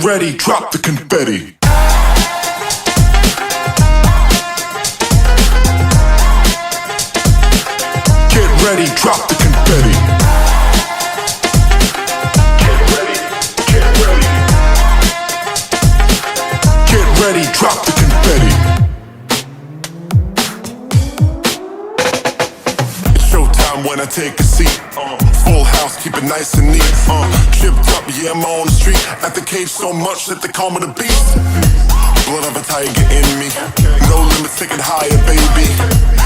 ready, drop the confetti. Get ready, drop the confetti. Get ready, get ready. Get ready, drop the confetti. It's showtime when I take a seat. Full house, keep it nice and neat. Chipped up, yeah, I'm on the street. At the cave so much that they call me the beast. Blood of a tiger in me. No limits, take it higher, baby.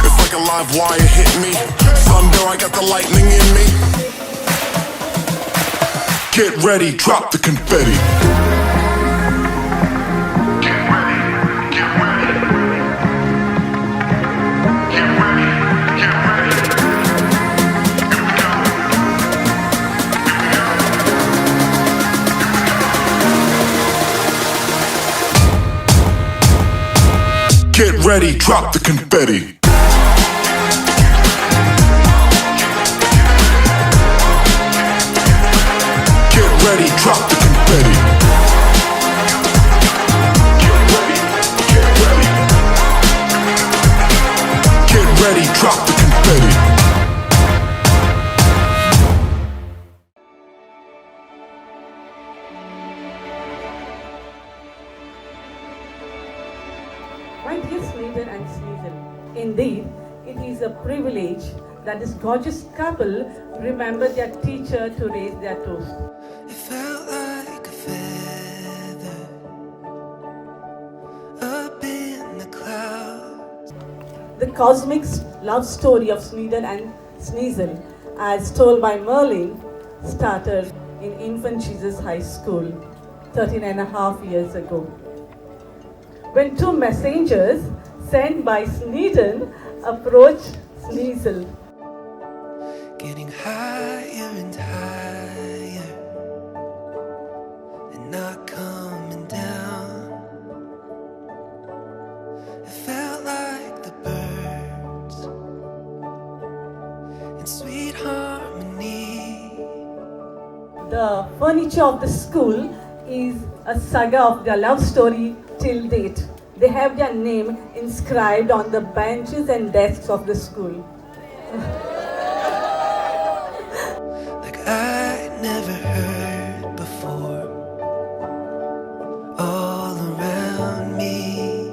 It's like a live wire hit me. Thunder, I got the lightning in me. Get ready, drop the confetti. Get ready, drop the confetti. Get ready, drop the confetti. Get ready, get ready. Get ready, drop the confetti. My dear Sneeden and Sneeden, indeed, it is a privilege that this gorgeous couple remember their teacher to raise their toast. It felt like a feather up in the clouds. The cosmic love story of Sneeden and Sneezel, as told by Merlin, started in Infant Jesus High School 13 and a half years ago, when two messengers sent by Sneeden approached Sneezel. Getting higher and higher and not coming down. It felt like the birds in sweet harmony. The furniture of the school is a saga of their love story till date. They have their name inscribed on the benches and desks of the school. Like I never heard before. All around me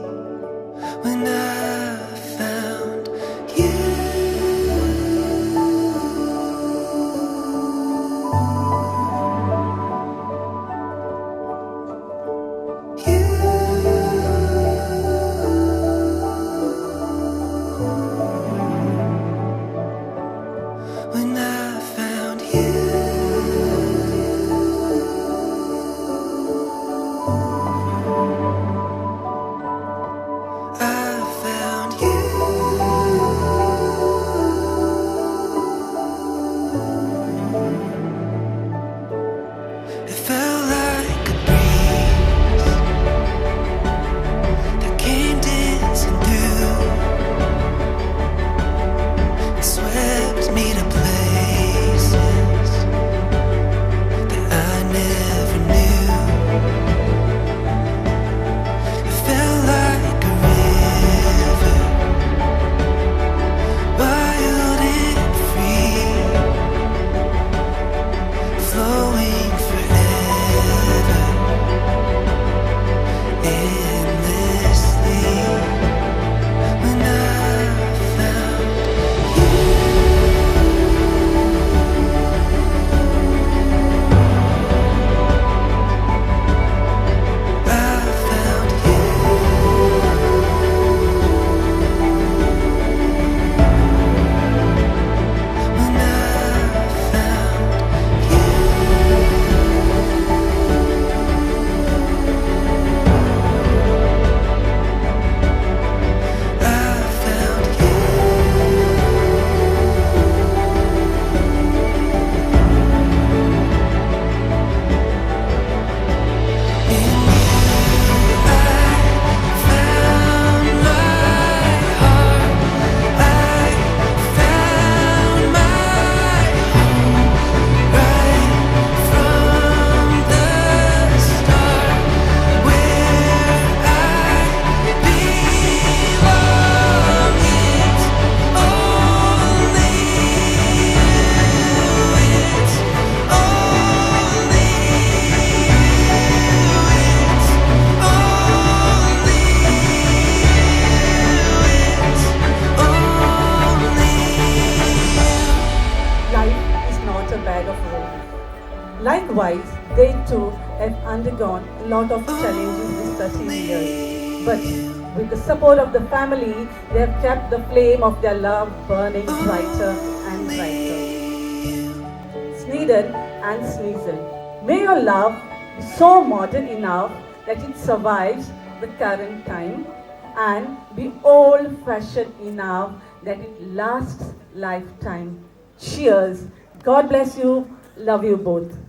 when I found you. When I found you. I found you. It felt like a breeze that came dancing through. It swept me to places that I never knew. It felt like a river, wild and free, flowing forever, endlessly. When I found you. I found you. When I found you. Career-wise, they too have undergone a lot of challenges these 13 years. But with the support of the family, they have kept the flame of their love burning brighter and brighter. Sneeder and Sneasel. May your love be so modern enough that it survives the current time and be old-fashioned enough that it lasts lifetime. Cheers. God bless you. Love you both.